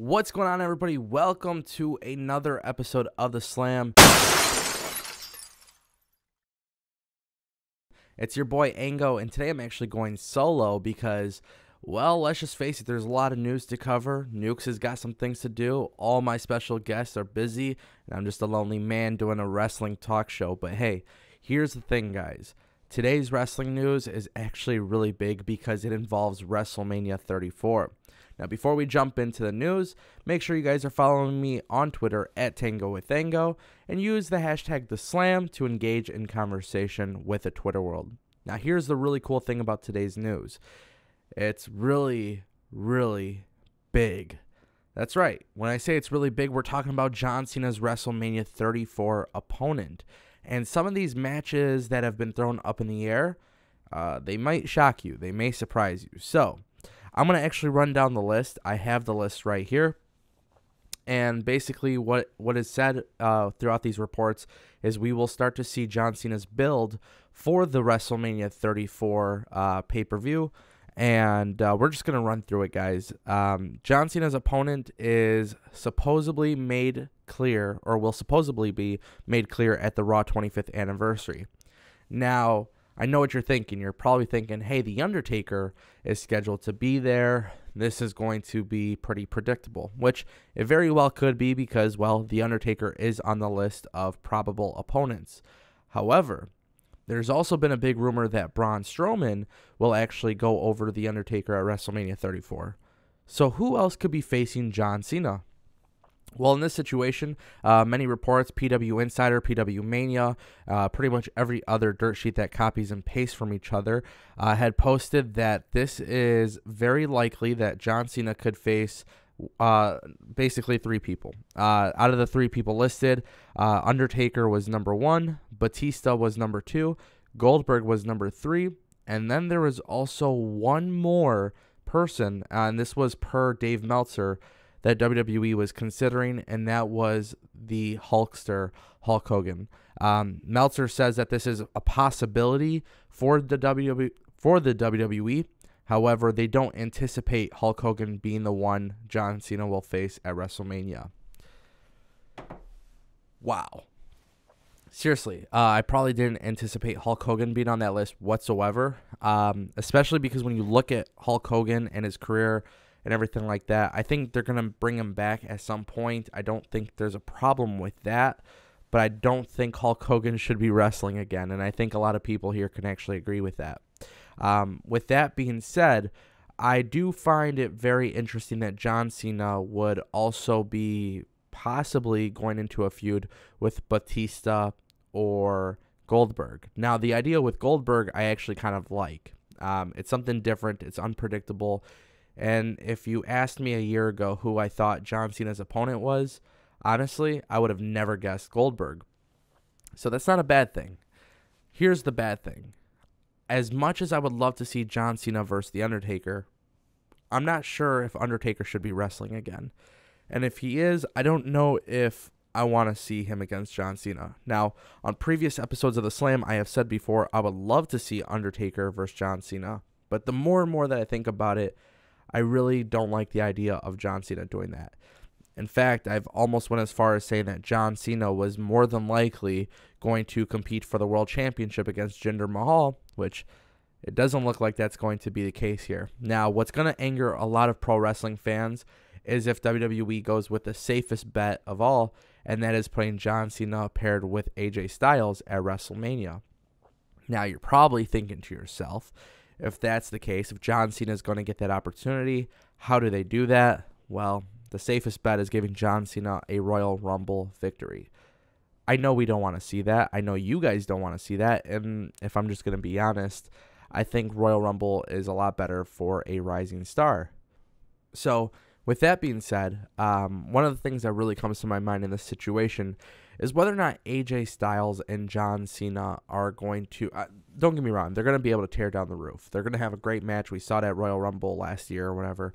What's going on, everybody? Welcome to another episode of The Slam. It's your boy Ango, and today I'm actually going solo because, well, let's just face it, there's a lot of news to cover. Nukes has got some things to do. All my special guests are busy, and I'm just a lonely man doing a wrestling talk show. But hey, here's the thing, guys. Today's wrestling news is actually really big because it involves WrestleMania 34. Now, before we jump into the news, make sure you guys are following me on Twitter at TangoWithAngo and use the hashtag TheSlam to engage in conversation with the Twitter world. Now, here's the really cool thing about today's news. It's really, really big. That's right. When I say it's really big, we're talking about John Cena's WrestleMania 34 opponent. And some of these matches that have been thrown up in the air, they might shock you. They may surprise you. So, I'm going to actually run down the list. I have the list right here. And basically what is said throughout these reports is we will start to see John Cena's build for the WrestleMania 34 pay-per-view. And we're just going to run through it, guys. John Cena's opponent is supposedly made clear, or will supposedly be made clear at the Raw 25th anniversary. Now, I know what you're thinking. You're probably thinking, hey, The Undertaker is scheduled to be there. This is going to be pretty predictable, which it very well could be because, well, The Undertaker is on the list of probable opponents. However, there's also been a big rumor that Braun Strowman will actually go over to The Undertaker at WrestleMania 34. So who else could be facing John Cena? Well, in this situation, many reports, PW Insider, PW Mania, pretty much every other dirt sheet that copies and pastes from each other, had posted that this is very likely that John Cena could face basically three people. Out of the three people listed, Undertaker was number 1, Batista was number 2, Goldberg was number 3, and then there was also one more person, and this was per Dave Meltzer, that WWE was considering, and that was the Hulkster, Hulk Hogan. Meltzer says that this is a possibility for the WWE. However, they don't anticipate Hulk Hogan being the one John Cena will face at WrestleMania. Wow. Seriously, I probably didn't anticipate Hulk Hogan being on that list whatsoever, especially because when you look at Hulk Hogan and his career and everything like that, I think they're going to bring him back at some point. I don't think there's a problem with that, but I don't think Hulk Hogan should be wrestling again, and I think a lot of people here can actually agree with that. With that being said, I do find it very interesting that John Cena would also be possibly going into a feud with Batista or Goldberg. Now, the idea with Goldberg, I actually kind of like. It's something different. It's unpredictable. And if you asked me a year ago who I thought John Cena's opponent was, honestly, I would have never guessed Goldberg. So that's not a bad thing. Here's the bad thing. As much as I would love to see John Cena versus The Undertaker, I'm not sure if Undertaker should be wrestling again. And if he is, I don't know if I want to see him against John Cena. Now, on previous episodes of The Slam, I have said before, I would love to see Undertaker versus John Cena. But the more and more that I think about it, I really don't like the idea of John Cena doing that. In fact, I've almost went as far as saying that John Cena was more than likely going to compete for the World Championship against Jinder Mahal, which it doesn't look like that's going to be the case here. Now, what's going to anger a lot of pro wrestling fans is if WWE goes with the safest bet of all, and that is putting John Cena paired with AJ Styles at WrestleMania. Now, you're probably thinking to yourself, if that's the case, if John Cena is going to get that opportunity, how do they do that? Well, the safest bet is giving John Cena a Royal Rumble victory. I know we don't want to see that. I know you guys don't want to see that. And if I'm just going to be honest, I think Royal Rumble is a lot better for a rising star. So, with that being said, one of the things that really comes to my mind in this situation is whether or not AJ Styles and John Cena are going to, don't get me wrong, they're going to be able to tear down the roof. They're going to have a great match. We saw that at Royal Rumble last year or whatever.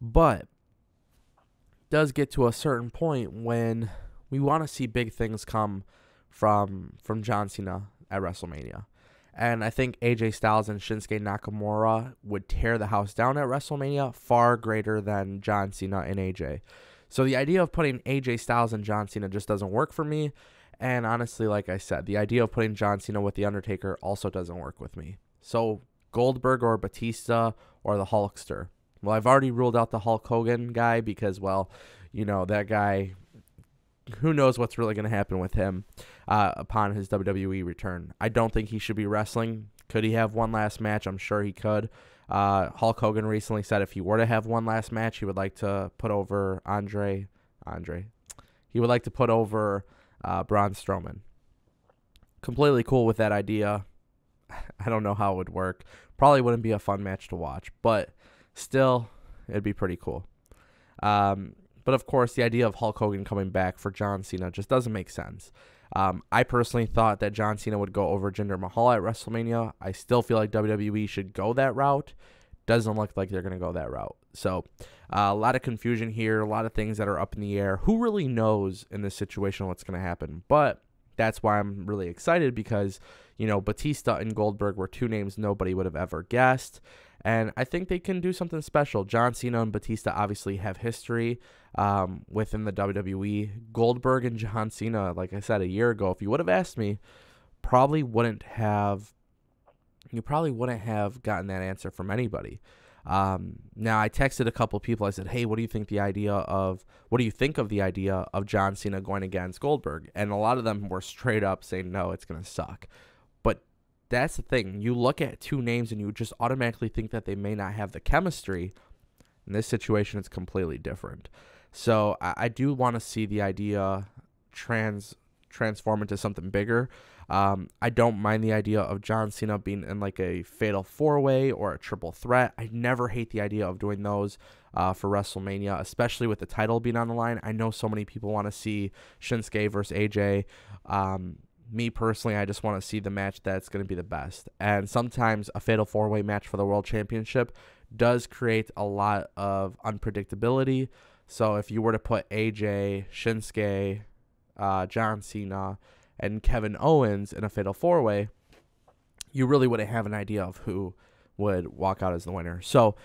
But it does get to a certain point when we want to see big things come from John Cena at WrestleMania. And I think AJ Styles and Shinsuke Nakamura would tear the house down at WrestleMania, far greater than John Cena and AJ. So the idea of putting AJ Styles and John Cena just doesn't work for me. And honestly, like I said, the idea of putting John Cena with The Undertaker also doesn't work with me. So Goldberg or Batista or the Hulkster. Well, I've already ruled out the Hulk Hogan guy because, well, that guy, who knows what's really going to happen with him upon his WWE return. I don't think he should be wrestling. Could he have one last match? I'm sure he could. Hulk Hogan recently said if he were to have one last match, he would like to put over He would like to put over Braun Strowman. Completely cool with that idea. I don't know how it would work. Probably wouldn't be a fun match to watch, but still, it'd be pretty cool. But of course, the idea of Hulk Hogan coming back for John Cena just doesn't make sense. I personally thought that John Cena would go over Jinder Mahal at WrestleMania. I still feel like WWE should go that route. Doesn't look like they're going to go that route. So a lot of confusion here, a lot of things that are up in the air. Who really knows in this situation what's going to happen? But that's why I'm really excited because, Batista and Goldberg were two names nobody would have ever guessed. And I think they can do something special. John Cena and Batista obviously have history within the WWE. Goldberg and John Cena, like I said a year ago, if you would have asked me, you probably wouldn't have gotten that answer from anybody. Now, I texted a couple people. I said, hey, what do you think of the idea of John Cena going against Goldberg? And a lot of them were straight up saying, no, it's going to suck. But that's the thing. You look at two names and you just automatically think that they may not have the chemistry. In this situation, it's completely different. So I do want to see the idea transform into something bigger. I don't mind the idea of John Cena being in like a fatal four-way or a triple threat. I never hate the idea of doing those for WrestleMania, especially with the title being on the line. I know so many people want to see Shinsuke versus AJ. Me personally, I just want to see the match that's going to be the best. And sometimes a fatal four-way match for the World Championship does create a lot of unpredictability. So if you were to put AJ, Shinsuke, John Cena, and Kevin Owens in a fatal four-way, you really wouldn't have an idea of who would walk out as the winner. So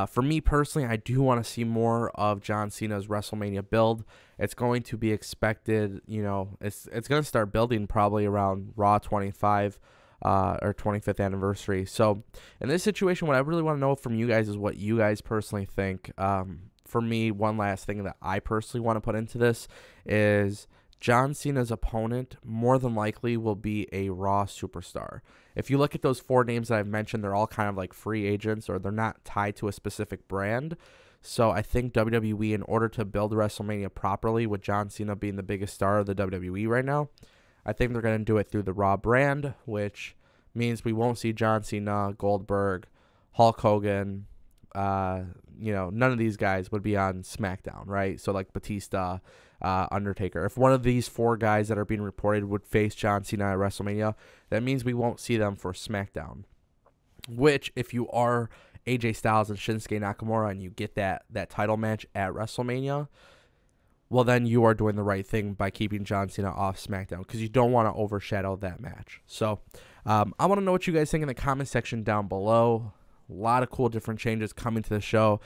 for me personally, I do want to see more of John Cena's WrestleMania build. It's going to be expected, it's going to start building probably around Raw 25 or 25th anniversary. So in this situation, what I really want to know from you guys is what you guys personally think. For me, one last thing that I personally want to put into this is John Cena's opponent more than likely will be a Raw superstar. If you look at those four names that I've mentioned, they're all kind of like free agents or they're not tied to a specific brand. So I think WWE, in order to build WrestleMania properly, with John Cena being the biggest star of the WWE right now, I think they're going to do it through the Raw brand, which means we won't see John Cena, Goldberg, Hulk Hogan. None of these guys would be on SmackDown, right? So like Batista, Undertaker. If one of these four guys that are being reported would face John Cena at WrestleMania, that means we won't see them for SmackDown. Which, if you are AJ Styles and Shinsuke Nakamura and you get that title match at WrestleMania, well, then you are doing the right thing by keeping John Cena off SmackDown because you don't want to overshadow that match. So I want to know what you guys think in the comment section down below. A lot of cool different changes coming to the show.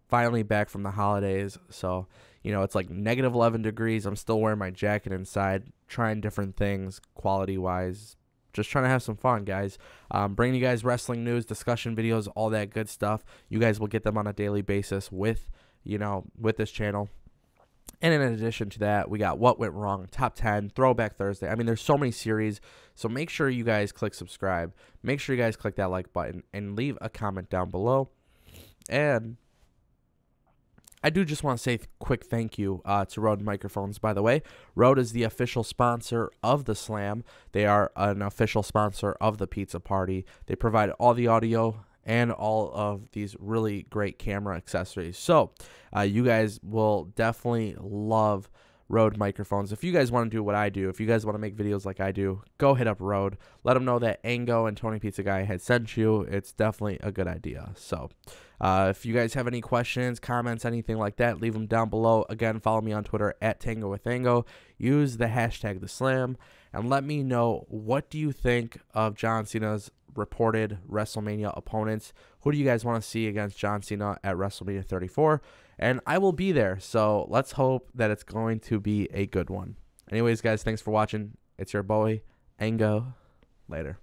Finally back from the holidays. So, it's like negative 11 degrees. I'm still wearing my jacket inside, trying different things quality-wise. Just trying to have some fun, guys. Bringing you guys wrestling news, discussion videos, all that good stuff. You guys will get them on a daily basis with this channel. And in addition to that, we got What Went Wrong, Top 10, Throwback Thursday. I mean, there's so many series, so make sure you guys click subscribe. Make sure you guys click that like button and leave a comment down below. And I do just want to say a quick thank you to Rode Microphones, by the way. Rode is the official sponsor of the Slam. They are an official sponsor of the Pizza Party. They provide all the audio and all of these really great camera accessories. So you guys will definitely love Rode Microphones. If you guys want to do what I do, if you guys want to make videos like I do, go hit up Rode. Let them know that Ango and TonyPizzaGuy had sent you. It's definitely a good idea. So if you guys have any questions, comments, anything like that, leave them down below. Again, follow me on Twitter at TangoWithAngo. Use the hashtag TheSlam. and let me know, what do you think of John Cena's reported WrestleMania opponents? Who do you guys want to see against John Cena at WrestleMania 34? And I will be there, so let's hope that it's going to be a good one. Anyways, guys, thanks for watching. It's your boy, Ango. Later.